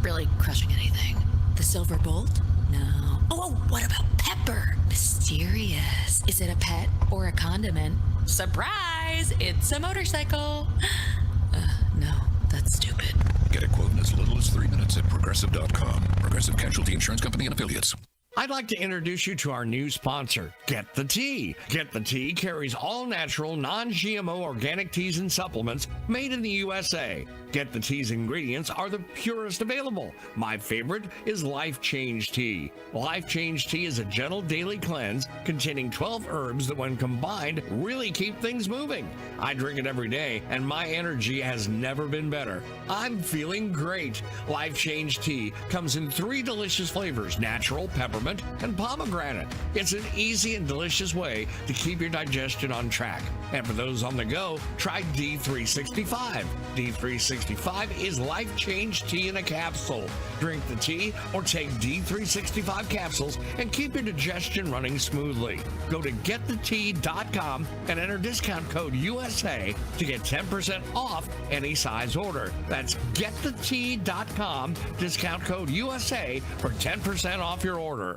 really crushing anything. The silver bolt? No. Oh, what about pepper? Mysterious. Is it a pet or a condiment? Surprise! It's a motorcycle. No, that's stupid. Get a quote in as little as 3 minutes at Progressive.com. Progressive Casualty Insurance Company and Affiliates. I'd like to introduce you to our new sponsor, Get the Tea. Get the Tea carries all natural, non-GMO organic teas and supplements made in the USA. Get the Tea's ingredients are the purest available. My favorite is Life Change Tea. Life Change Tea is a gentle daily cleanse containing 12 herbs that when combined really keep things moving. I drink it every day and my energy has never been better. I'm feeling great. Life Change Tea comes in 3 delicious flavors, natural, peppermint, and pomegranate. It's an easy and delicious way to keep your digestion on track. And for those on the go, try D365. D365 is Life Change Tea in a capsule. Drink the tea or take D365 capsules and keep your digestion running smoothly. Go to getthetea.com and enter discount code USA to get 10% off any size order. That's getthetea.com, discount code USA for 10% off your order.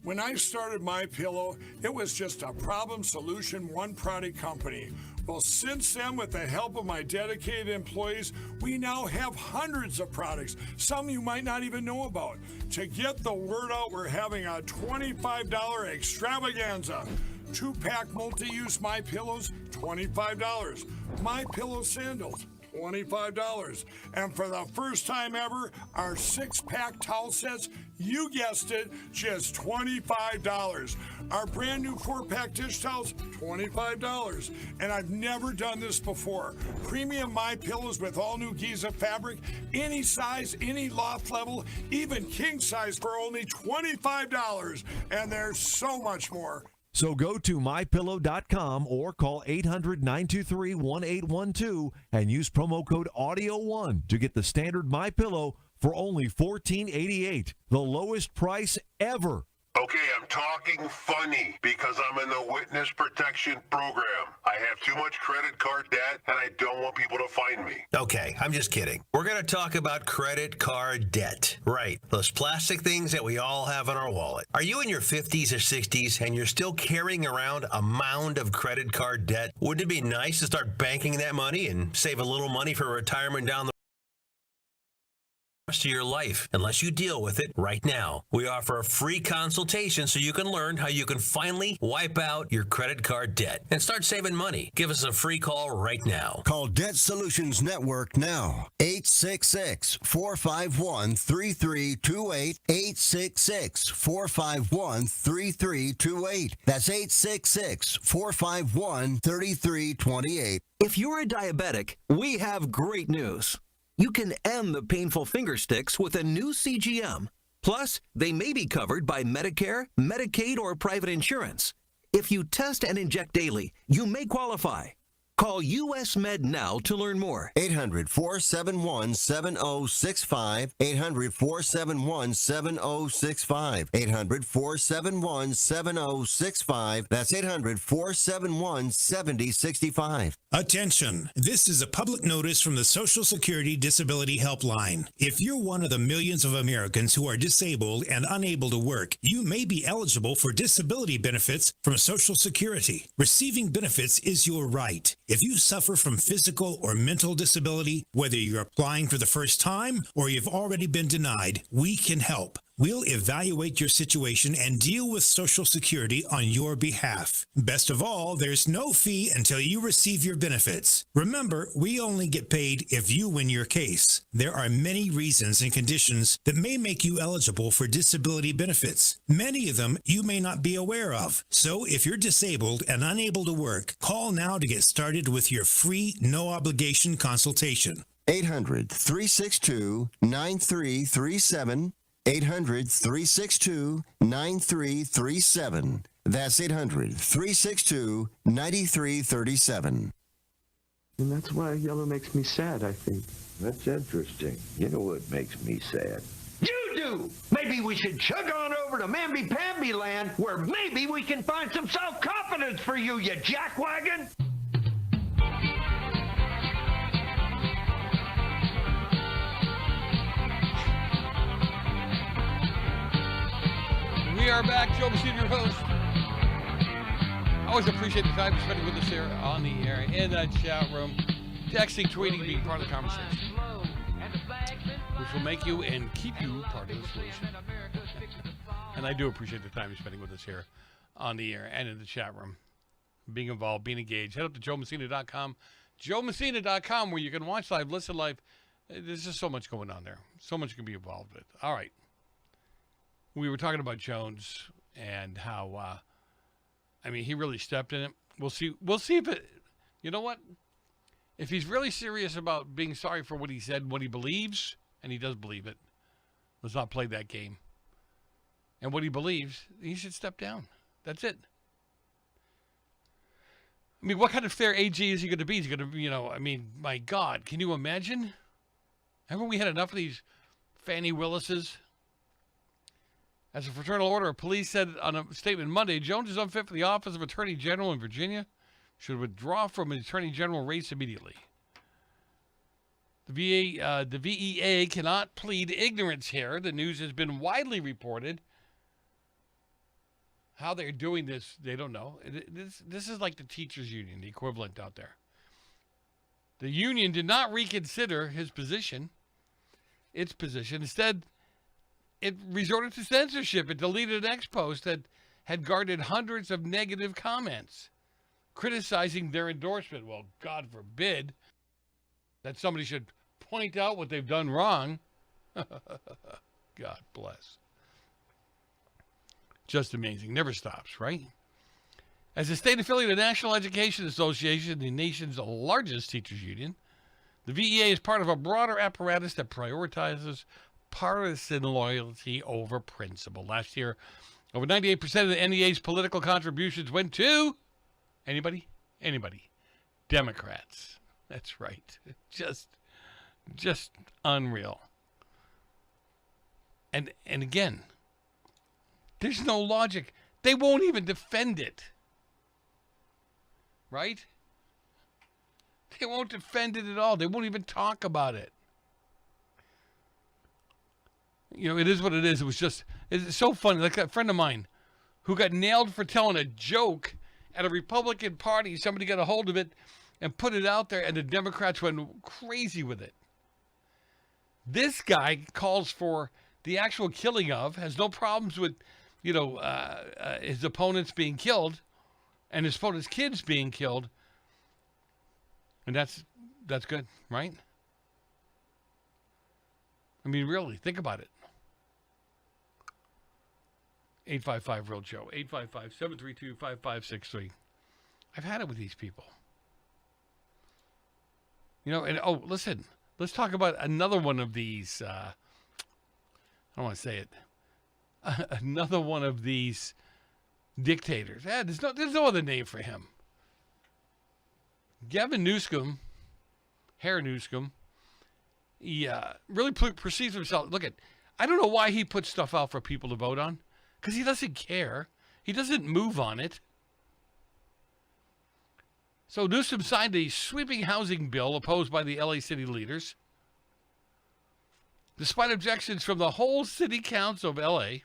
When I started MyPillow, it was just a problem solution, one product company. Well, since then, with the help of my dedicated employees, we now have hundreds of products, some you might not even know about. To get the word out, we're having a $25 extravaganza. 2-pack multi-use MyPillows, $25. MyPillow sandals, $25. And for the first time ever, our 6-pack towel sets, you guessed it, just $25. Our brand new 4-pack dish towels, $25. And I've never done this before. Premium MyPillows with all new Giza fabric, any size, any loft level, even king size for only $25. And there's so much more. So go to MyPillow.com or call 800-923-1812 and use promo code AUDIO1 to get the standard MyPillow for only $14.88, the lowest price ever. Okay, I'm talking funny because I'm in the witness protection program. I have too much credit card debt and I don't want people to find me. Okay, I'm just kidding. We're going to talk about credit card debt. Right, those plastic things that we all have in our wallet. Are you in your 50s or 60s and you're still carrying around a mound of credit card debt? Wouldn't it be nice to start banking that money and save a little money for retirement down the rest of your life, unless you deal with it right now? We offer a free consultation so you can learn how you can finally wipe out your credit card debt and start saving money. Give us a free call right now. Call Debt Solutions Network now. 866-451-3328. 866-451-3328. That's 866-451-3328. If you're a diabetic, we have great news. You can end the painful finger sticks with a new CGM. Plus, they may be covered by Medicare, Medicaid, or private insurance. If you test and inject daily, you may qualify. Call US Med now to learn more. 800-471-7065. 800-471-7065. 800-471-7065. That's 800-471-7065. Attention! This is a public notice from the Social Security Disability Helpline. If you're one of the millions of Americans who are disabled and unable to work, you may be eligible for disability benefits from Social Security. Receiving benefits is your right. If you suffer from physical or mental disability, whether you're applying for the first time or you've already been denied, we can help. We'll evaluate your situation and deal with Social Security on your behalf. Best of all, there's no fee until you receive your benefits. Remember, we only get paid if you win your case. There are many reasons and conditions that may make you eligible for disability benefits. Many of them you may not be aware of. So if you're disabled and unable to work, call now to get started with your free, no-obligation consultation. 800-362-9337. 800-362-9337. That's 800-362-9337. And that's why yellow makes me sad, I think. That's interesting. You know what makes me sad? You do! Maybe we should chug on over to Mamby-Pamby land, where maybe we can find some self-confidence for you, you jackwagon! are back. Joe Messina, your host. Always appreciate the time you're spending with us here on the air, in the chat room, texting, tweeting, being part of the conversation, which will make you and keep you part of the solution. And I do appreciate the time you're spending with us here on the air and in the chat room, being involved, being engaged. Head up to joemessina.com, joemessina.com, where you can watch live, listen live. There's just so much going on there. So much you can be involved with. All right. We were talking about Jones and how, he really stepped in it. We'll see if it, you know what? If he's really serious about being sorry for what he said, what he believes, and he does believe it, let's not play that game. And what he believes, he should step down. That's it. I mean, what kind of fair AG is he going to be? He's going to, my God, can you imagine? Haven't we had enough of these Fannie Willises? As a fraternal order of police said on a statement Monday, Jones is unfit for the office of Attorney General in Virginia, should withdraw from the Attorney General race immediately. The VEA cannot plead ignorance here. The news has been widely reported. How they're doing this, they don't know. This is like the teachers' union, the equivalent out there. The union did not reconsider its position. Instead, it resorted to censorship. It deleted an ex-post that had garnered hundreds of negative comments criticizing their endorsement. Well, God forbid that somebody should point out what they've done wrong. God bless. Just amazing. Never stops, right? As a state affiliate of the National Education Association, the nation's largest teachers union, the VEA is part of a broader apparatus that prioritizes partisan loyalty over principle. Last year, over 98% of the NEA's political contributions went to anybody? Democrats. That's right. Just unreal. And again, there's no logic. They won't even defend it. Right? They won't defend it at all. They won't even talk about it. It is what it is. It's so funny. Like a friend of mine who got nailed for telling a joke at a Republican party. Somebody got a hold of it and put it out there, and the Democrats went crazy with it. This guy calls for the actual killing of, has no problems with, his opponents being killed and his opponent's kids being killed. And that's good, right? I mean, really, think about it. 855-REAL-JOE, 855-732-5563. I've had it with these people. Listen, let's talk about another one of these, I don't want to say it, another one of these dictators. There's no other name for him. Gavin Newsom, Herr Newsom, he really perceives himself. I don't know why he puts stuff out for people to vote on, because he doesn't care. He doesn't move on it. So Newsom signed a sweeping housing bill opposed by the LA city leaders. Despite objections from the whole city council of LA,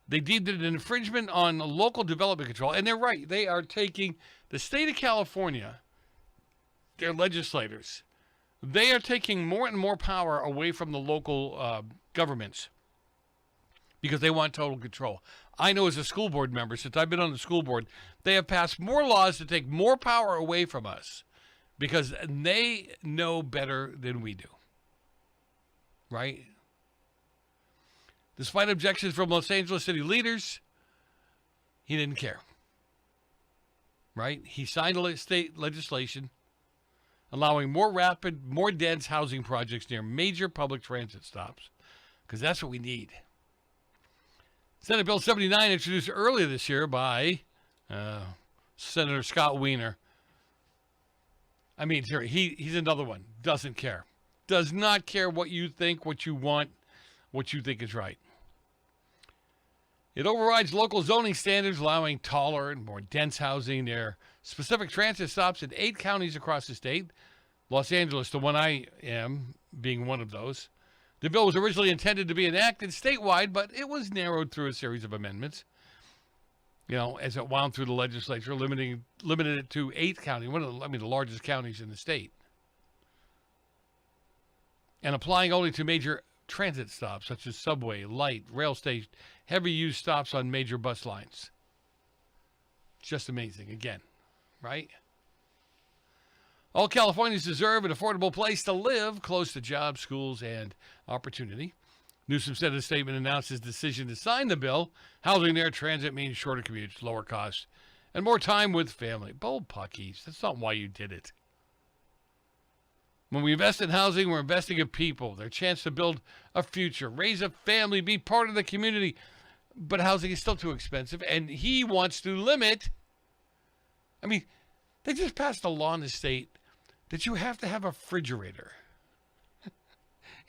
they deemed it an infringement on local development control. And they're right. They are taking the state of California, their legislators, they are taking more and more power away from the local governments because they want total control. I know as a school board member, since I've been on the school board, they have passed more laws to take more power away from us because they know better than we do. Right? Despite objections from Los Angeles city leaders, he didn't care. Right? He signed state legislation allowing more rapid, more dense housing projects near major public transit stops, because that's what we need. Senate Bill 79, introduced earlier this year by Senator Scott Wiener. I mean, he's another one. Doesn't care. Does not care what you think, what you want, what you think is right. It overrides local zoning standards, allowing taller and more dense housing near specific transit stops in 8 counties across the state. Los Angeles, the one I am, being one of those. The bill was originally intended to be enacted statewide, but it was narrowed through a series of amendments. As it wound through the legislature, limited it to 8 counties, the largest counties in the state, and applying only to major transit stops such as subway, light, rail station, heavy use stops on major bus lines. Just amazing, again, right? All Californians deserve an affordable place to live, close to jobs, schools, and opportunity. Newsom said in a statement announced his decision to sign the bill. Housing near transit means shorter commutes, lower costs, and more time with family. Bold puckies. That's not why you did it. When we invest in housing, we're investing in people, their chance to build a future, raise a family, be part of the community. But housing is still too expensive, and he wants to limit. They just passed a law in the state that you have to have a refrigerator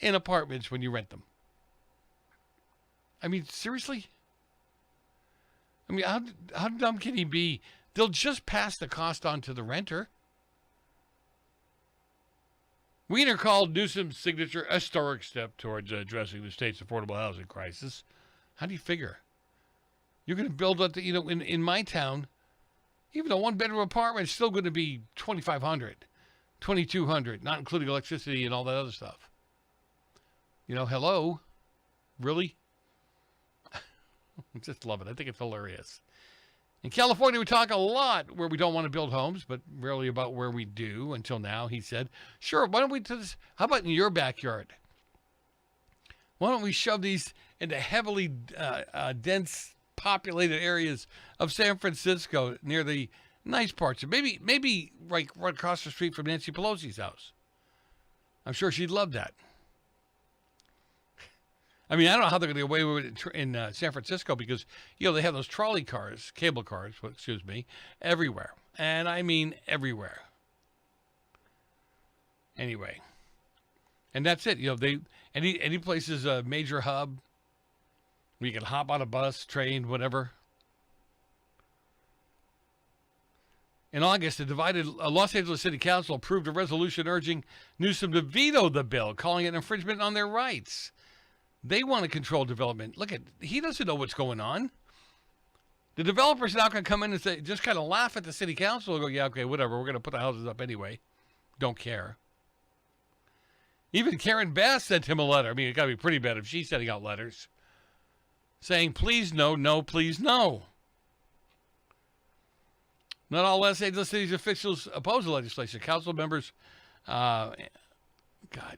in apartments when you rent them. Seriously? How dumb can he be? They'll just pass the cost on to the renter. Wiener called Newsom's signature a historic step towards addressing the state's affordable housing crisis. How do you figure? You're going to build up in my town, even a one-bedroom apartment is still going to be $2,500, $2,200, not including electricity and all that other stuff. Hello? Really? I just love it. I think it's hilarious. In California, we talk a lot where we don't want to build homes, but rarely about where we do. Until now, he said, sure, why don't we do this? How about in your backyard? Why don't we shove these into heavily dense, populated areas of San Francisco near the nice parts? Maybe right across the street from Nancy Pelosi's house. I'm sure she'd love that. I don't know how they're going to get away with it in San Francisco because, they have those trolley cars, cable cars, everywhere. And I mean everywhere. Anyway. And that's it. Any place is a major hub where you can hop on a bus, train, whatever. In August, a divided Los Angeles City Council approved a resolution urging Newsom to veto the bill, calling it an infringement on their rights. They want to control development. He doesn't know what's going on. The developers now can come in and say, just kind of laugh at the city council and go, yeah, okay, whatever. We're going to put the houses up anyway. Don't care. Even Karen Bass sent him a letter. It got to be pretty bad if she's sending out letters saying, please no, no, please no. Not all Los Angeles City's officials oppose the legislation. Council members,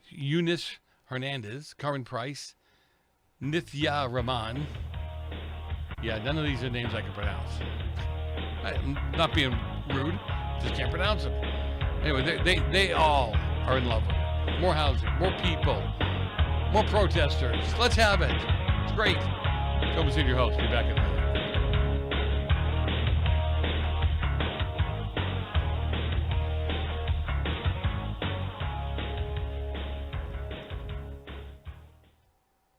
Eunice Hernandez, Karen Price, Nithya Rahman. Yeah, none of these are names I can pronounce. I'm not being rude, just can't pronounce them. Anyway, they all are in love with it. More housing, more people, more protesters. Let's have it. It's great. Joe Senior host. Be back in a minute.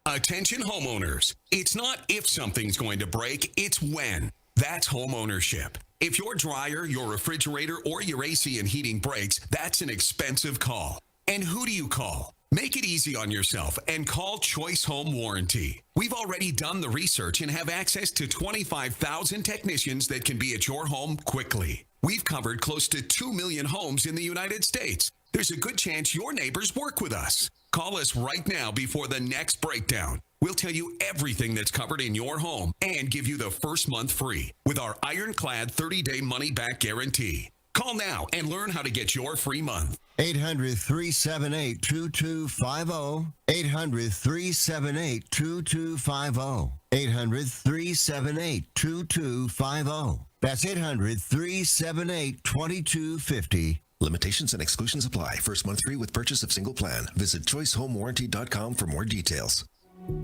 Attention homeowners. It's not if something's going to break, it's when. That's homeownership. If your dryer, your refrigerator, or your AC and heating breaks, that's an expensive call. And who do you call? Make it easy on yourself and call Choice Home Warranty. We've already done the research and have access to 25,000 technicians that can be at your home quickly. We've covered close to 2 million homes in the United States. There's a good chance your neighbors work with us. Call us right now before the next breakdown. We'll tell you everything that's covered in your home and give you the first month free with our ironclad 30-day money-back guarantee. Call now and learn how to get your free month. 800-378-2250. 800-378-2250. 800-378-2250. That's 800-378-2250. Limitations and exclusions apply. First month free with purchase of single plan. Visit choicehomewarranty.com for more details.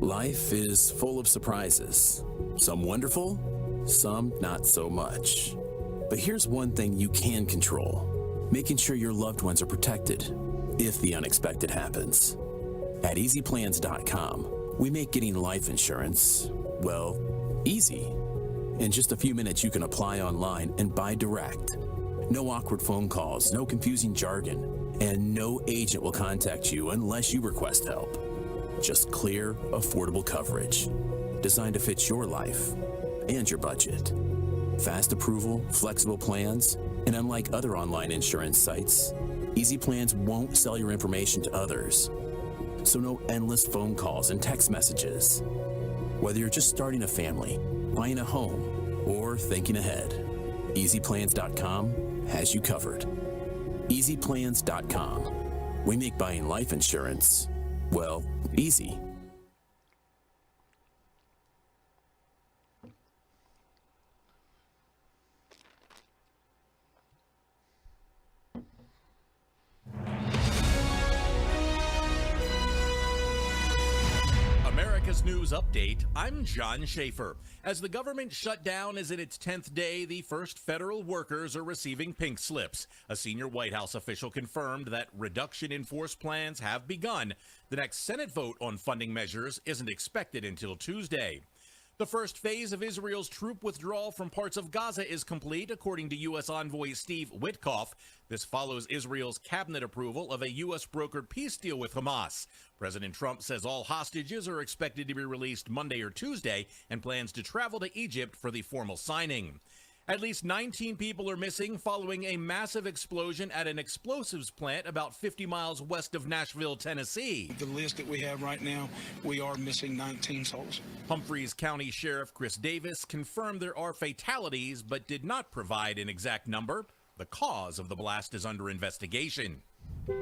Life is full of surprises. Some wonderful, some not so much. But here's one thing you can control: making sure your loved ones are protected if the unexpected happens. At easyplans.com, we make getting life insurance, well, easy. In just a few minutes, you can apply online and buy direct. No awkward phone calls, no confusing jargon, and no agent will contact you unless you request help. Just clear, affordable coverage designed to fit your life and your budget. Fast approval, flexible plans, and unlike other online insurance sites, Easy Plans won't sell your information to others. So no endless phone calls and text messages. Whether you're just starting a family, buying a home, or thinking ahead, EasyPlans.com has you covered. EasyPlans.com. We make buying life insurance, well, easy. America's News Update, I'm John Schaefer. As the government shutdown is in its 10th day, the first federal workers are receiving pink slips. A senior White House official confirmed that reduction in force plans have begun. The next Senate vote on funding measures isn't expected until Tuesday. The first phase of Israel's troop withdrawal from parts of Gaza is complete, according to U.S. envoy Steve Witkoff. This follows Israel's cabinet approval of a U.S.-brokered peace deal with Hamas. President Trump says all hostages are expected to be released Monday or Tuesday and plans to travel to Egypt for the formal signing. At least 19 people are missing following a massive explosion at an explosives plant about 50 miles west of Nashville, Tennessee. The list that we have right now, we are missing 19 souls. Humphreys County Sheriff Chris Davis confirmed there are fatalities, but did not provide an exact number. The cause of the blast is under investigation.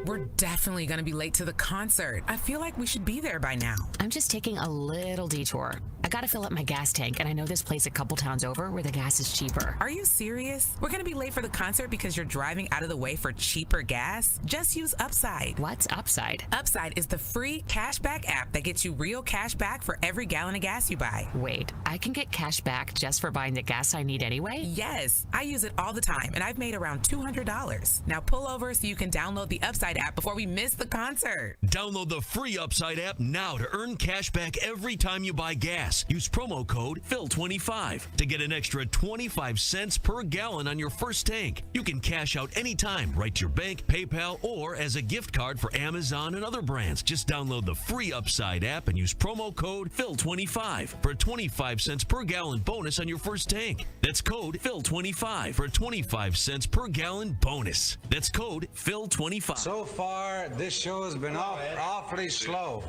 We're definitely going to be late to the concert. I feel like we should be there by now. I'm just taking a little detour. I gotta fill up my gas tank, and I know this place a couple towns over where the gas is cheaper. Are you serious? We're going to be late for the concert because you're driving out of the way for cheaper gas? Just use Upside. What's Upside? Upside is the free cashback app that gets you real cash back for every gallon of gas you buy. Wait, I can get cash back just for buying the gas I need anyway? Yes, I use it all the time, and I've made around $200. Now pull over so you can download the Upside app before we miss the concert. Download the free Upside app now to earn cash back every time you buy gas. Use promo code PHIL25 to get an extra 25 cents per gallon on your first tank. You can cash out anytime, right to your bank, PayPal, or as a gift card for Amazon and other brands. Just download the free Upside app and use promo code PHIL25 for a 25 cents per gallon bonus on your first tank. That's code PHIL25 for a 25 cents per gallon bonus. That's code PHIL25. So far, this show has been awfully slow.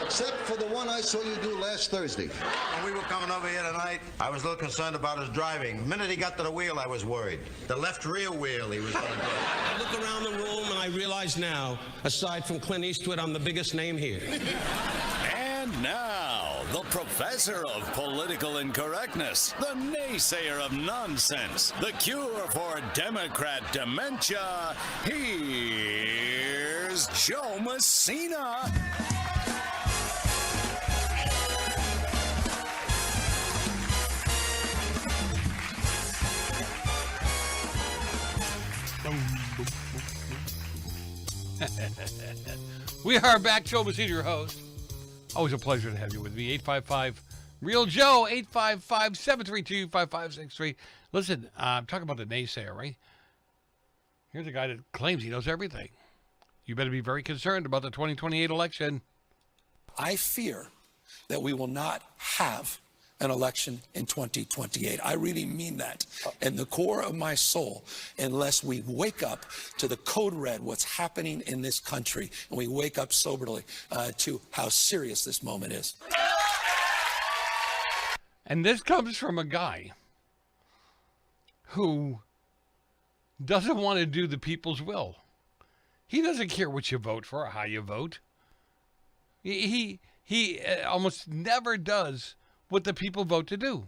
Except for the one I saw you do last Thursday. When we were coming over here tonight, I was a little concerned about his driving. The minute he got to the wheel, I was worried. The left rear wheel he was going to do. I look around the room and I realize now, aside from Clint Eastwood, I'm the biggest name here. And now, the professor of political incorrectness, the naysayer of nonsense, the cure for Democrat dementia, here's Joe Messina. We are back. Joe Messina, your host. Always a pleasure to have you with me. 855 Real Joe, 855-732-5563. Listen, I'm talking about the naysayer, right? Here's a guy that claims he knows everything. You better be very concerned about the 2028 election. I fear that we will not have an election in 2028. I really mean that in the core of my soul, unless we wake up to the code red, what's happening in this country, and we wake up soberly to how serious this moment is. And this comes from a guy who doesn't want to do the people's will. He doesn't care what you vote for or how you vote. He almost never does what the people vote to do.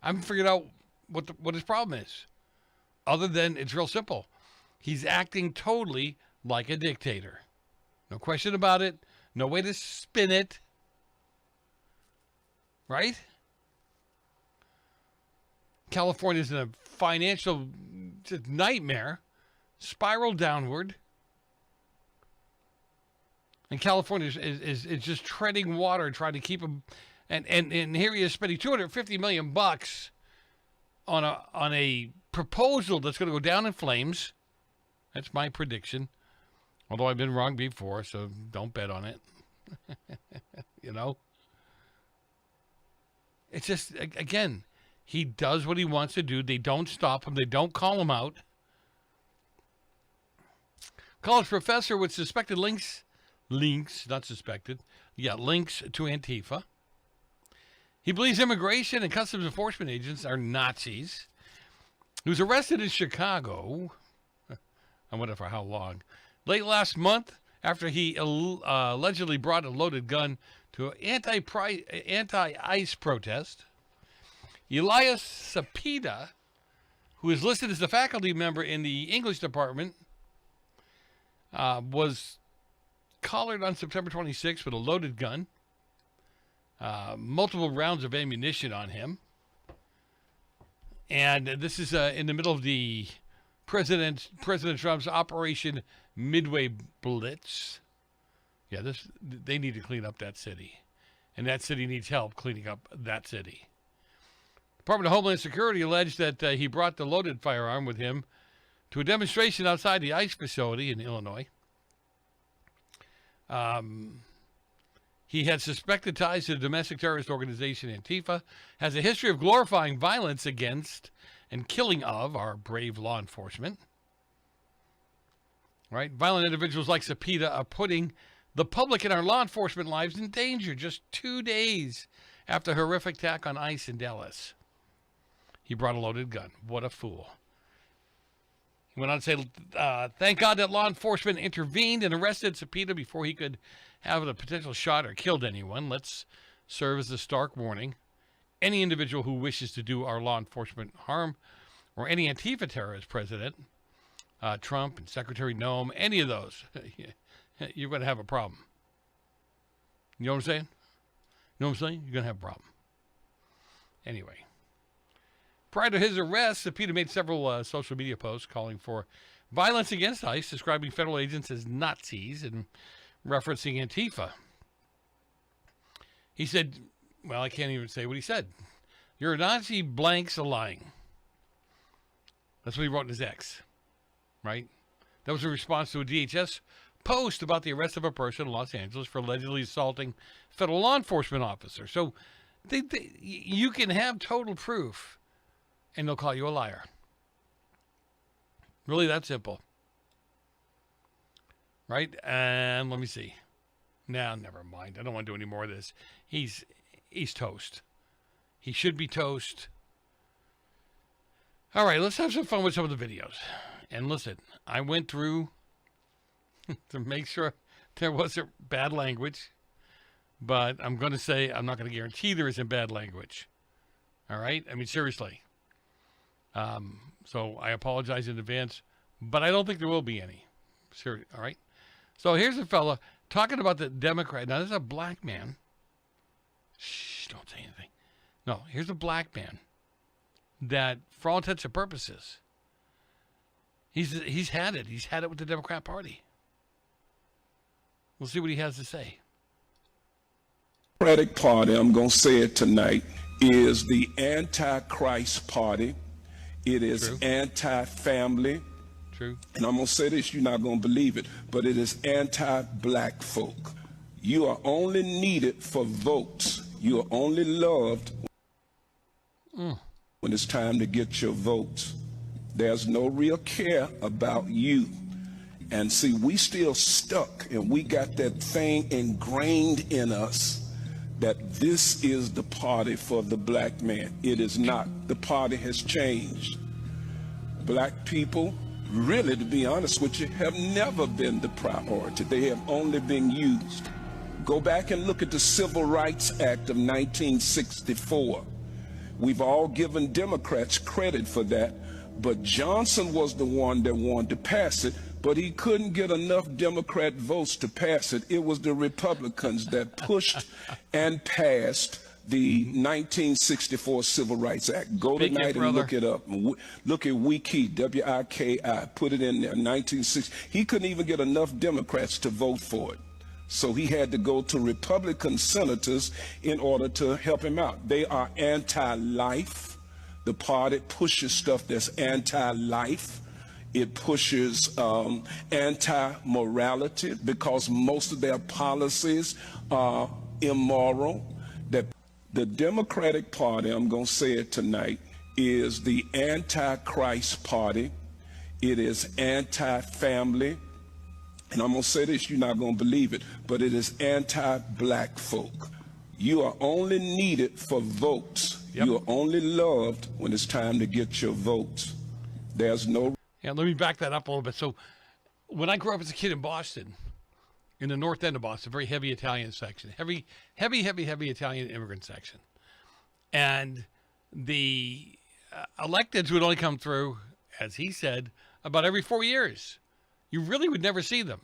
I haven't figured out what his problem is, other than it's real simple. He's acting totally like a dictator. No question about it. No way to spin it. Right? California's in a financial nightmare, spiral downward. And California is just treading water, trying to keep them. And here he is spending $250 million on a proposal that's going to go down in flames. That's my prediction. Although I've been wrong before, so don't bet on it. you know? It's just, again, he does what he wants to do. They don't stop him. They don't call him out. College professor with suspected links, not suspected, links to Antifa. He believes immigration and customs enforcement agents are Nazis. He was arrested in Chicago. I wonder for how long. Late last month, after he allegedly brought a loaded gun to an anti-ICE protest. Elias Cepeda, who is listed as a faculty member in the English department, was collared on September 26th with a loaded gun, multiple rounds of ammunition on him. And this is in the middle of the President Trump's Operation Midway Blitz. Yeah, they need to clean up that city. And that city needs help cleaning up that city. Department of Homeland Security alleged that he brought the loaded firearm with him to a demonstration outside the ICE facility in Illinois. He had suspected ties to the domestic terrorist organization Antifa, has a history of glorifying violence against and killing of our brave law enforcement. Right? Violent individuals like Cepeda are putting the public and our law enforcement lives in danger just 2 days after a horrific attack on ICE in Dallas. He brought a loaded gun. What a fool. He went on to say, thank God that law enforcement intervened and arrested Cepeda before he could have a potential shot or killed anyone. Let's serve as a stark warning. Any individual who wishes to do our law enforcement harm, or any Antifa terrorist, President Trump and Secretary Noem, any of those, you're going to have a problem. You know what I'm saying? You know what I'm saying? You're going to have a problem. Anyway. Prior to his arrest, Cepeda made several social media posts calling for violence against ICE, describing federal agents as Nazis and referencing Antifa. He said, well, I can't even say what he said. You're a Nazi, blanks a lying. That's what he wrote in his X, right? That was a response to a DHS post about the arrest of a person in Los Angeles for allegedly assaulting federal law enforcement officer. So you can have total proof and they'll call you a liar. Really that simple. Right? And let me see. Nah, never mind. I don't want to do any more of this. He's toast. He should be toast. All right, let's have some fun with some of the videos. And listen, I went through to make sure there wasn't bad language. But I'm going to say I'm not going to guarantee there isn't bad language. All right? I mean, seriously. So I apologize in advance, but I don't think there will be any. Seriously, all right? So here's a fella talking about the Democrat. Now, this is a black man. Shh, don't say anything. No, here's a black man that, for all intents and purposes, he's had it. He's had it with the Democrat Party. We'll see what he has to say. Democratic Party, I'm going to say it tonight, is the Antichrist Party. It is True. Anti-family. True. And I'm going to say this, you're not going to believe it, but it is anti-black folk. You are only needed for votes. You are only loved when it's time to get your votes. There's no real care about you. And see, we still stuck, and we got that thing ingrained in us that this is the party for the black man. It is not. The party has changed. Black people, really, to be honest with you, have never been the priority. They have only been used. Go back and look at the Civil Rights Act of 1964. We've all given Democrats credit for that, but Johnson was the one that wanted to pass it, but he couldn't get enough Democrat votes to pass it. It was the Republicans that pushed and passed the 1964 Civil Rights Act. Go tonight and look it up. Look at Wiki, W-I-K-I, put it in there, 1960. He couldn't even get enough Democrats to vote for it. So he had to go to Republican senators in order to help him out. They are anti-life. The party pushes stuff that's anti-life. It pushes anti-morality because most of their policies are immoral, that the Democratic Party, I'm going to say it tonight, is the Antichrist Party. It is anti-family. And I'm going to say this, you're not going to believe it, but it is anti-black folk. You are only needed for votes. Yep. You are only loved when it's time to get your votes. There's no... Yeah, let me back that up a little bit. So when I grew up as a kid in Boston, in the north end of Boston, very heavy Italian section, heavy Italian immigrant section. And the electeds would only come through, as he said, about every 4 years. You really would never see them.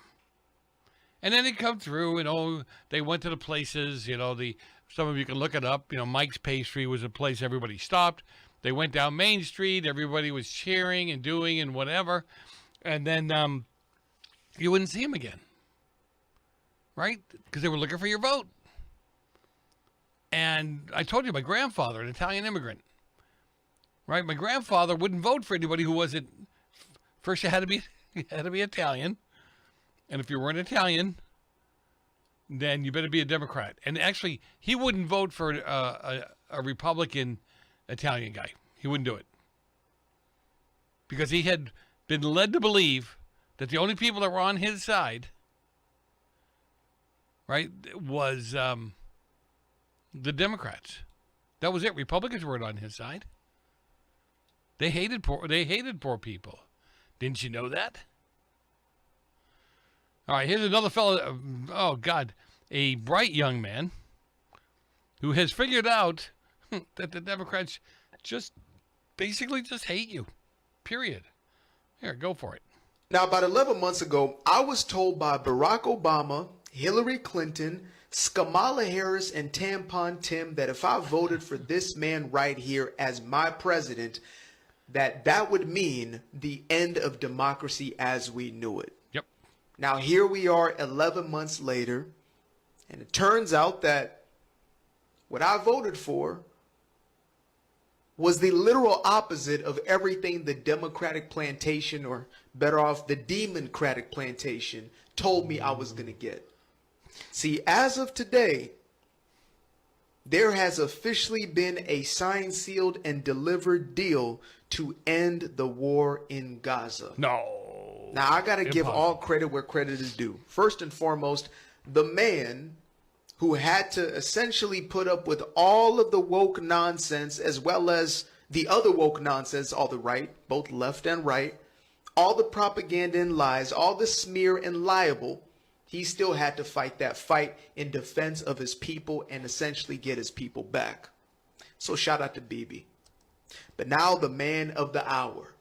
And then they'd come through and, they went to the places, some of you can look it up. Mike's Pastry was a place everybody stopped. They went down Main Street. Everybody was cheering and doing and whatever. And then you wouldn't see them again. Right? Because they were looking for your vote. And I told you, my grandfather, an Italian immigrant, right? My grandfather wouldn't vote for anybody who wasn't, first you had to be Italian. And if you weren't Italian, then you better be a Democrat. And actually, he wouldn't vote for a Republican Italian guy. He wouldn't do it. Because he had been led to believe that the only people that were on his side, right, was the Democrats. That was it. Republicans weren't on his side. They hated poor people. Didn't you know that? All right, here's another fellow, a bright young man who has figured out that the Democrats basically just hate you, period. Here, go for it. Now, about 11 months ago, I was told by Barack Obama, Hillary Clinton, Kamala Harris, and Tampon Tim that if I voted for this man right here as my president, that would mean the end of democracy as we knew it. Yep. Now, here we are 11 months later, and it turns out that what I voted for was the literal opposite of everything the Democratic plantation, or better off, the Democratic plantation, told me I was going to get. See, as of today, there has officially been a signed, sealed, and delivered deal to end the war in Gaza. No. Now, I got to give all credit where credit is due. First and foremost, the man who had to essentially put up with all of the woke nonsense, as well as the other woke nonsense, all the right, both left and right, all the propaganda and lies, all the smear and libel, he still had to fight that fight in defense of his people and essentially get his people back. So shout out to Bibi. But now the man of the hour,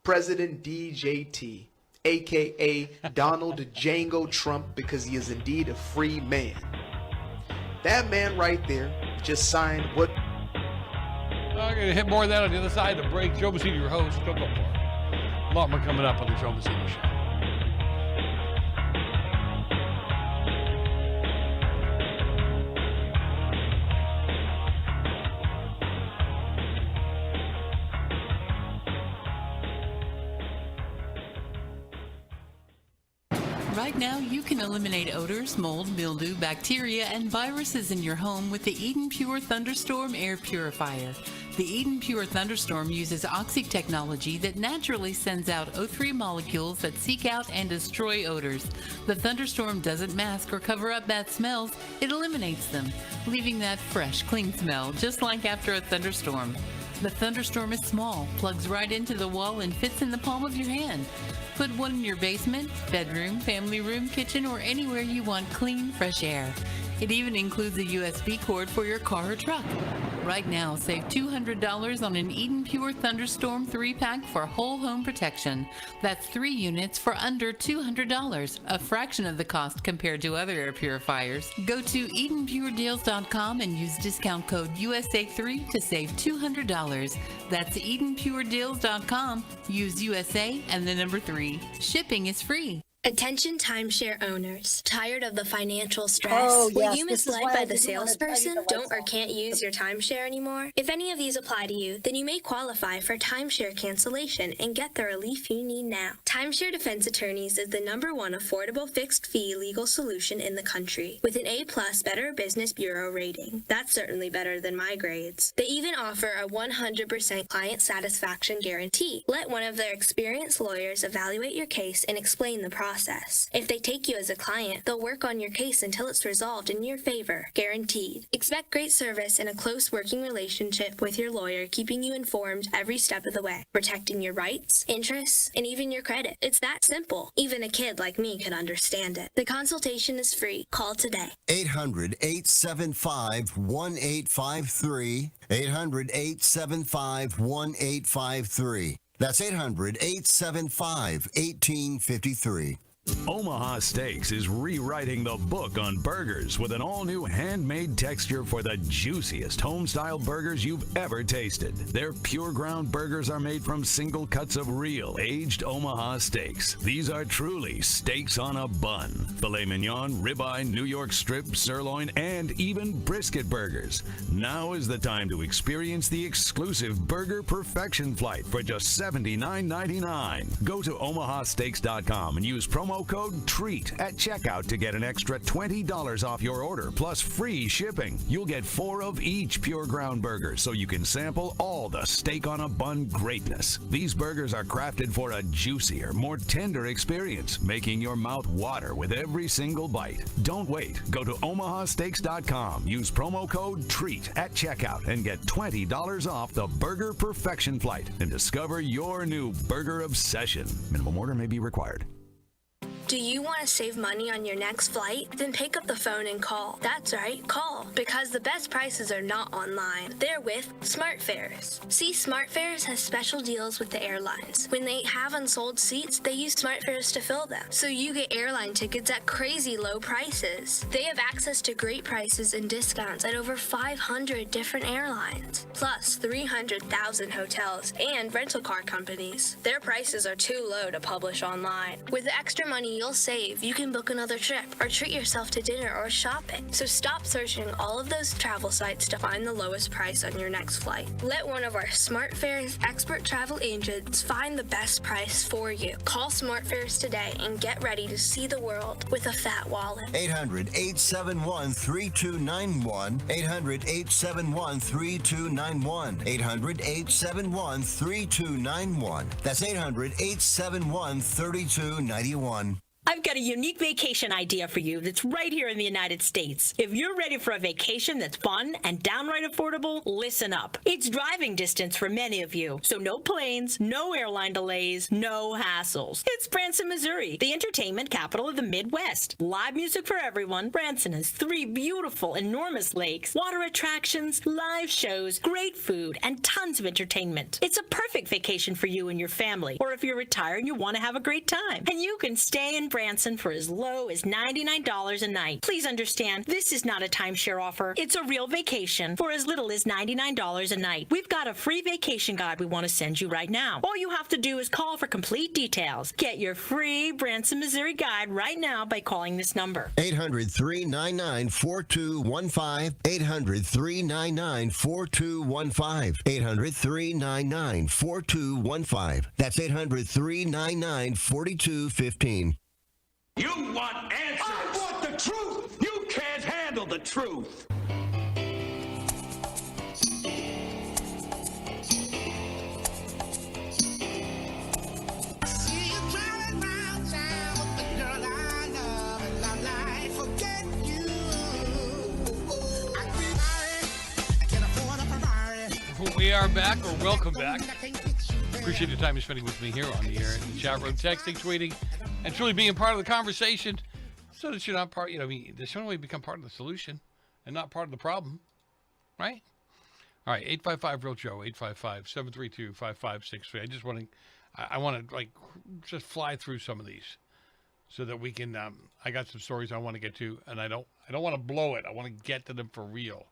President DJT, aka Donald Django Trump, because he is indeed a free man. That man right there just signed what? I'm going to hit more of that on the other side of the break. Joe Messina, your host. Don't go for it. A lot more coming up on the Joe Messina Show. Right now, you can eliminate odors, mold, mildew, bacteria, and viruses in your home with the Eden Pure Thunderstorm Air Purifier. The Eden Pure Thunderstorm uses oxy technology that naturally sends out O3 molecules that seek out and destroy odors. The Thunderstorm doesn't mask or cover up bad smells, it eliminates them, leaving that fresh, clean smell, just like after a thunderstorm. The Thunderstorm is small, plugs right into the wall, and fits in the palm of your hand. Put one in your basement, bedroom, family room, kitchen, or anywhere you want clean, fresh air. It even includes a USB cord for your car or truck. Right now, save $200 on an Eden Pure Thunderstorm 3-pack for whole home protection. That's 3 units for under $200, a fraction of the cost compared to other air purifiers. Go to EdenPureDeals.com and use discount code USA3 to save $200. That's EdenPureDeals.com. Use USA and the number 3. Shipping is free. Attention timeshare owners. Tired of the financial stress? Oh, Were yes, you this is misled why by I the didn't want to tell you salesperson? the Don't or can't use your timeshare anymore? If any of these apply to you, then you may qualify for timeshare cancellation and get the relief you need now. Timeshare Defense Attorneys is the #1 affordable fixed fee legal solution in the country with an A+ Better Business Bureau rating. That's certainly better than my grades. They even offer a 100% client satisfaction guarantee. Let one of their experienced lawyers evaluate your case and explain the process. If they take you as a client, they'll work on your case until it's resolved in your favor, guaranteed. Expect great service and a close working relationship with your lawyer, keeping you informed every step of the way, protecting your rights, interests, and even your credit. It's that simple. Even a kid like me can understand it. The consultation is free. Call today. 800-875-1853. 800-875-1853. That's 800-875-1853. Omaha Steaks is rewriting the book on burgers with an all-new handmade texture for the juiciest home-style burgers you've ever tasted. Their pure ground burgers are made from single cuts of real, aged Omaha steaks. These are truly steaks on a bun. Filet mignon, ribeye, New York strip, sirloin, and even brisket burgers. Now is the time to experience the exclusive Burger Perfection Flight for just $79.99. Go to omahasteaks.com and use promo code TREAT at checkout to get an extra $20 off your order plus free shipping. You'll get 4 of each pure ground burger so you can sample all the steak on a bun greatness. These burgers are crafted for a juicier, more tender experience, making your mouth water with every single bite. Don't wait. Go to omahasteaks.com. Use promo code TREAT at checkout and get $20 off the Burger Perfection Flight and discover your new burger obsession. Minimum order may be required. Do you want to save money on your next flight? Then pick up the phone and call. That's right, call. Because the best prices are not online. They're with SmartFares. See, SmartFares has special deals with the airlines. When they have unsold seats, they use SmartFares to fill them. So you get airline tickets at crazy low prices. They have access to great prices and discounts at over 500 different airlines. Plus 300,000 hotels and rental car companies. Their prices are too low to publish online. With the extra money you'll save, you can book another trip or treat yourself to dinner or shopping. So stop searching all of those travel sites to find the lowest price on your next flight. Let one of our SmartFares expert travel agents find the best price for you. Call SmartFares today and get ready to see the world with a fat wallet. 800-871-3291. 800-871-3291. 800-871-3291. That's 800-871-3291. I've got a unique vacation idea for you that's right here in the United States. If you're ready for a vacation that's fun and downright affordable, listen up. It's driving distance for many of you, so no planes, no airline delays, no hassles. It's Branson, Missouri, the entertainment capital of the Midwest. Live music for everyone. Branson has 3 beautiful, enormous lakes, water attractions, live shows, great food, and tons of entertainment. It's a perfect vacation for you and your family, or if you're retired and you want to have a great time. And you can stay in Branson for as low as $99 a night. Please understand, this is not a timeshare offer. It's a real vacation for as little as $99 a night. We've got a free vacation guide we want to send you right now. All you have to do is call for complete details. Get your free Branson, Missouri guide right now by calling this number. 800-399-4215. 800-399-4215. 800-399-4215. That's 800-399-4215. You want answers! I want the truth! You can't handle the truth! We are back, or welcome back. Appreciate the time you're spending with me here on the air, in the chat room, texting, tweeting, and truly being part of the conversation, so that you're not part. There's no way to become part of the solution and not part of the problem, right? All right, 855-REAL-JOE, 855-732-5563. I want to just fly through some of these, so that we can. I got some stories I want to get to, and I don't want to blow it. I want to get to them for real.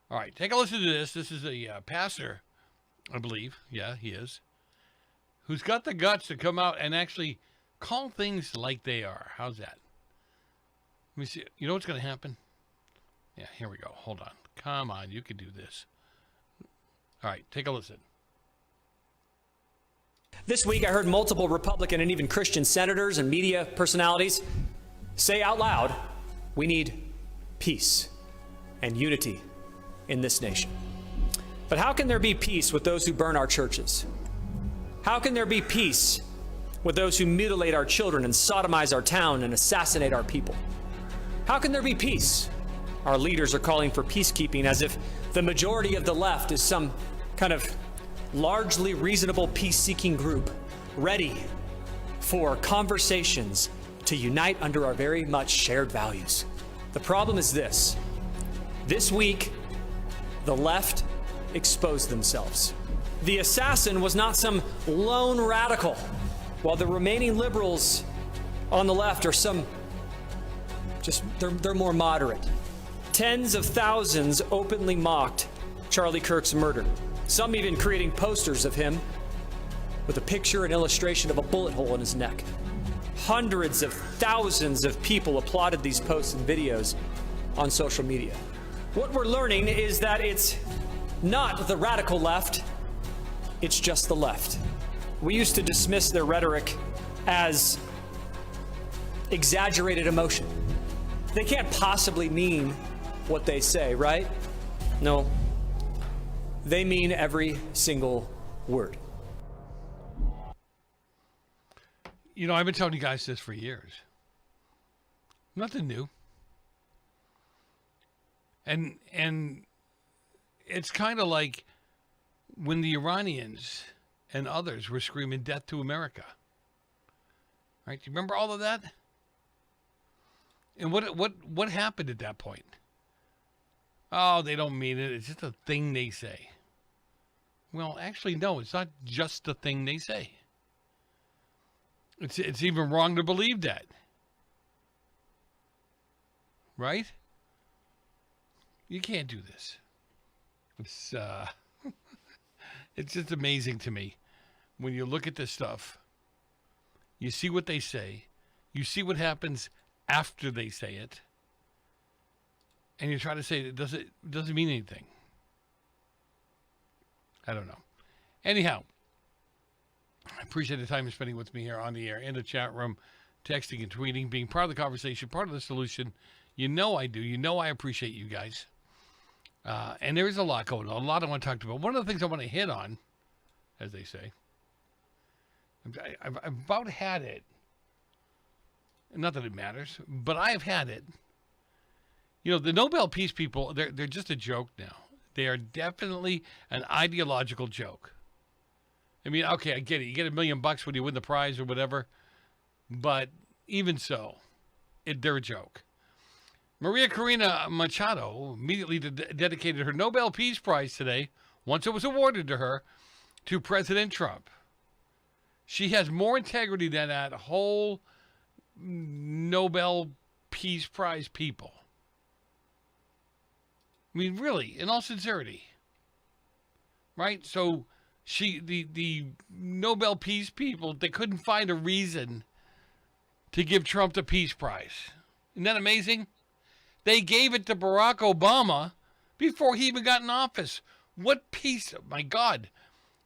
All right, take a listen to this. This is a pastor, I believe. Yeah, he is. Who's got the guts to come out and actually Call things like they are. How's that? Let me see. You know what's going to happen? Yeah, here we go. Hold on. Come on, you can do this. All right, take a listen. This week, I heard multiple Republican and even Christian senators and media personalities say out loud, we need peace and unity in this nation. But how can there be peace with those who burn our churches? How can there be peace with those who mutilate our children and sodomize our town and assassinate our people? How can there be peace? Our leaders are calling for peacekeeping as if the majority of the left is some kind of largely reasonable peace-seeking group ready for conversations to unite under our very much shared values. The problem is this. This week, the left exposed themselves. The assassin was not some lone radical, while the remaining liberals on the left are they're more moderate. Tens of thousands openly mocked Charlie Kirk's murder, some even creating posters of him with a picture and illustration of a bullet hole in his neck. Hundreds of thousands of people applauded these posts and videos on social media. What we're learning is that it's not the radical left, it's just the left. We used to dismiss their rhetoric as exaggerated emotion. They can't possibly mean what they say, right? No. They mean every single word. You know, I've been telling you guys this for years. Nothing new. And it's kind of like when the Iranians and others were screaming death to America. Right? Do you remember all of that? And what happened at that point? Oh, they don't mean it. It's just a thing they say. Well, actually, no, it's not just a thing they say. It's even wrong to believe that. Right? You can't do this. It's it's just amazing to me when you look at this stuff. You see what they say. You see what happens after they say it. And you try to say it doesn't mean anything. I don't know. Anyhow, I appreciate the time you're spending with me here on the air, in the chat room, texting and tweeting, being part of the conversation, part of the solution. You know I do. You know I appreciate you guys. And there is a lot going on. A lot I want to talk about. One of the things I want to hit on, as they say, I've about had it. Not that it matters, but I've had it. You know, the Nobel Peace people, they're just a joke now. They are definitely an ideological joke. I mean, okay, I get it. You get $1 million when you win the prize or whatever. But even so, they're a joke. Maria Corina Machado immediately dedicated her Nobel Peace Prize today, once it was awarded to her, to President Trump. She has more integrity than that whole Nobel Peace Prize people. I mean, really, in all sincerity. Right? So the Nobel Peace people, they couldn't find a reason to give Trump the Peace Prize. Isn't that amazing? They gave it to Barack Obama before he even got in office. What peace? My God.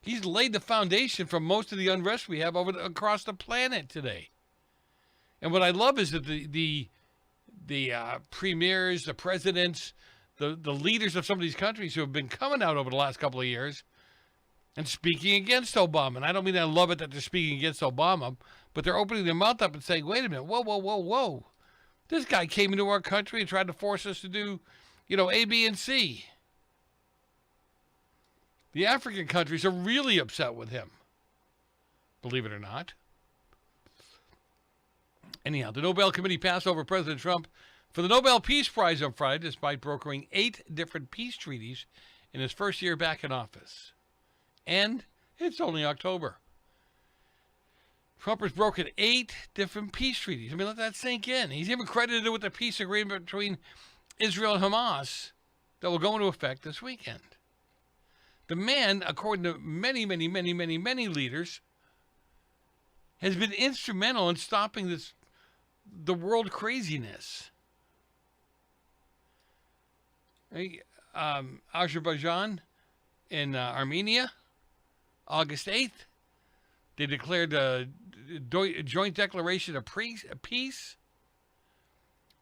He's laid the foundation for most of the unrest we have across the planet today. And what I love is that the premiers, the presidents, the leaders of some of these countries who have been coming out over the last couple of years and speaking against Obama. And I don't mean I love it that they're speaking against Obama, but they're opening their mouth up and saying, wait a minute, whoa. This guy came into our country and tried to force us to do, A, B, and C. The African countries are really upset with him, believe it or not. Anyhow, the Nobel Committee passed over President Trump for the Nobel Peace Prize on Friday, despite brokering 8 different peace treaties in his first year back in office. And it's only October. Trump has broken 8 different peace treaties. I mean, let that sink in. He's even credited with the peace agreement between Israel and Hamas that will go into effect this weekend. The man, according to many leaders, has been instrumental in stopping the world craziness. Azerbaijan in Armenia, August 8th, they declared a joint declaration of peace.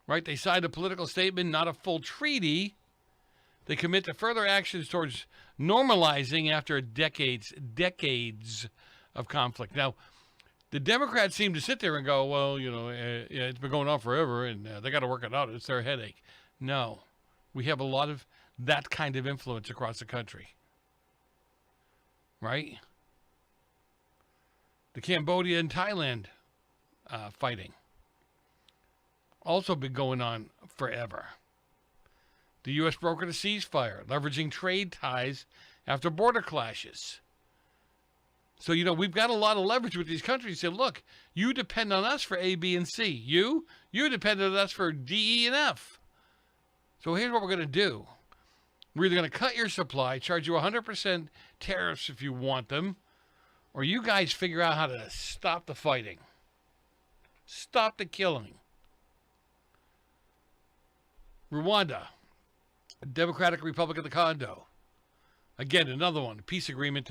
Right? They signed a political statement, not a full treaty. They commit to further actions towards normalizing after decades of conflict. Now, the Democrats seem to sit there and go, well, it's been going on forever, and they got to work it out. It's their headache. No, we have a lot of that kind of influence across the country. Right? The Cambodia and Thailand fighting. Also been going on forever. The U.S. brokered a ceasefire, leveraging trade ties after border clashes. So, we've got a lot of leverage with these countries. Say, look, you depend on us for A, B, and C. You depend on us for D, E, and F. So here's what we're going to do. We're either going to cut your supply, charge you 100% tariffs if you want them, or you guys figure out how to stop the fighting. Stop the killing. Rwanda, Democratic Republic of the Congo. Again, another one, peace agreement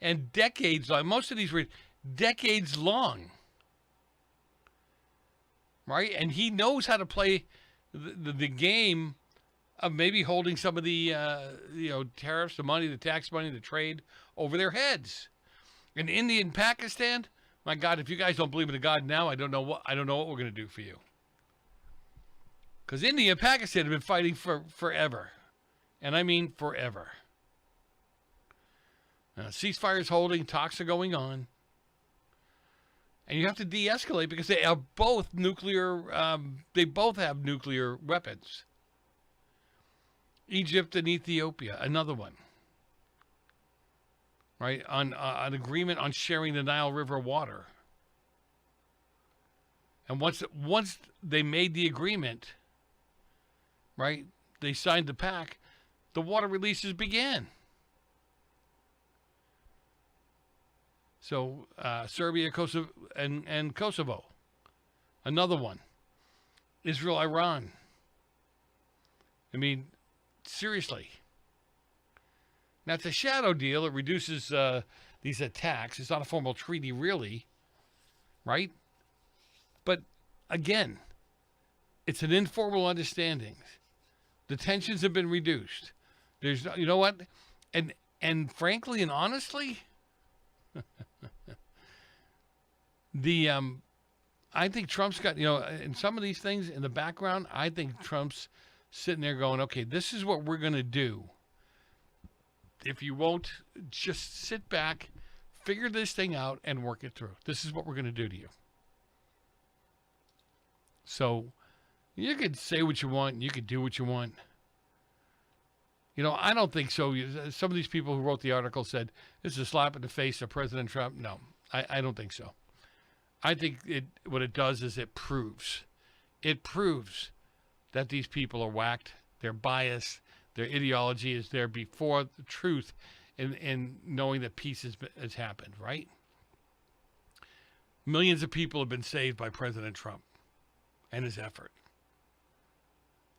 and decades long. Most of these were decades long. Right? And he knows how to play the game of maybe holding some of the tariffs, the money, the tax money, the trade over their heads. In India and Pakistan, my God, if you guys don't believe in a God now, I don't know what we're going to do for you. Because India and Pakistan have been fighting forever. And I mean forever. Ceasefire's holding, talks are going on. And you have to de-escalate because they are both they both have nuclear weapons. Egypt and Ethiopia, another one. Right? On an agreement on sharing the Nile River water. And once they made the agreement, right, they signed the pact, the water releases began. So Serbia, Kosovo, and Kosovo, another one. Israel, Iran. I mean, seriously. Now, it's a shadow deal. It reduces these attacks. It's not a formal treaty, really, right? But, again, it's an informal understanding. The tensions have been reduced. There's, you know what? And frankly and honestly, I think Trump's got, in some of these things in the background, I think Trump's sitting there going, okay, this is what we're going to do. If you won't just sit back, figure this thing out and work it through. This is what we're going to do to you. So you could say what you want and you could do what you want. I don't think so. Some of these people who wrote the article said this is a slap in the face of President Trump. No, I don't think so. I think what it does is it proves that these people are whacked. They're biased. Their ideology is there before the truth in knowing that peace has happened, right? Millions of people have been saved by President Trump and his effort.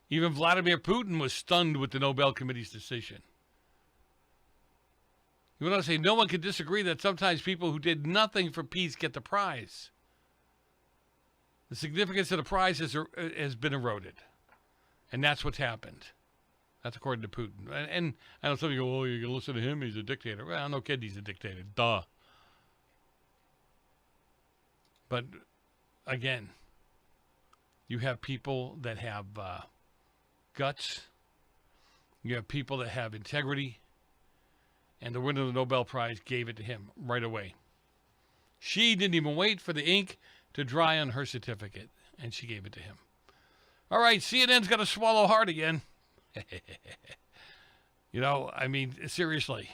Even Vladimir Putin was stunned with the Nobel Committee's decision. You want to say no one can disagree that sometimes people who did nothing for peace get the prize. The significance of the prize has been eroded. And that's what's happened. That's according to Putin. And I know some of you go, you can listen to him, he's a dictator. Well, no kid, he's a dictator. Duh. But, again, you have people that have guts. You have people that have integrity. And the winner of the Nobel Prize gave it to him right away. She didn't even wait for the ink to dry on her certificate, and she gave it to him. All right, CNN's got to swallow hard again. Seriously.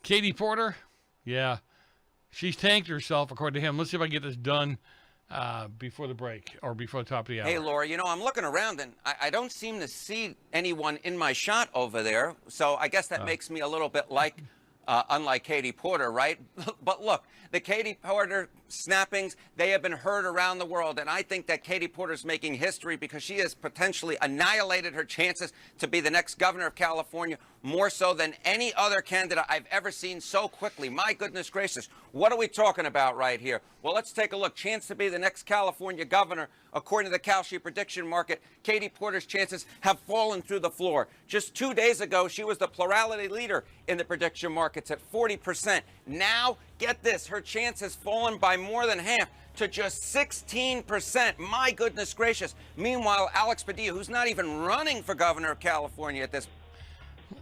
Katie Porter, yeah, she's tanked herself, according to him. Let's see if I can get this done before the break or before the top of the hour. Hey, Laura, I'm looking around, and I don't seem to see anyone in my shot over there, so I guess that makes me a little bit like unlike Katie Porter, right? But look, the Katie Porter snappings, they have been heard around the world. And I think that Katie Porter's making history because she has potentially annihilated her chances to be the next governor of California, more so than any other candidate I've ever seen so quickly. My goodness gracious, what are we talking about right here? Well, let's take a look. Chance to be the next California governor. According to the Kalshi prediction market, Katie Porter's chances have fallen through the floor. Just 2 days ago, she was the plurality leader in the prediction markets at 40%. Now, get this, her chance has fallen by more than half to just 16%. My goodness gracious. Meanwhile, Alex Padilla, who's not even running for governor of California at this point.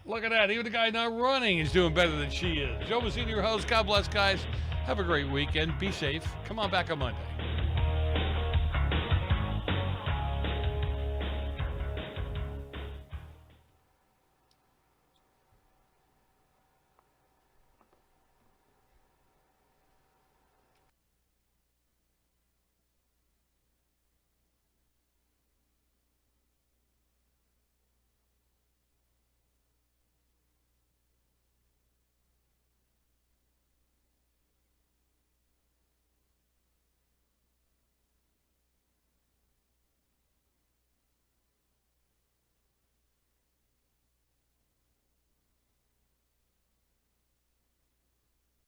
Look at that. Even the guy not running is doing better than she is. Joe Messina, your host. God bless, guys. Have a great weekend. Be safe. Come on back on Monday.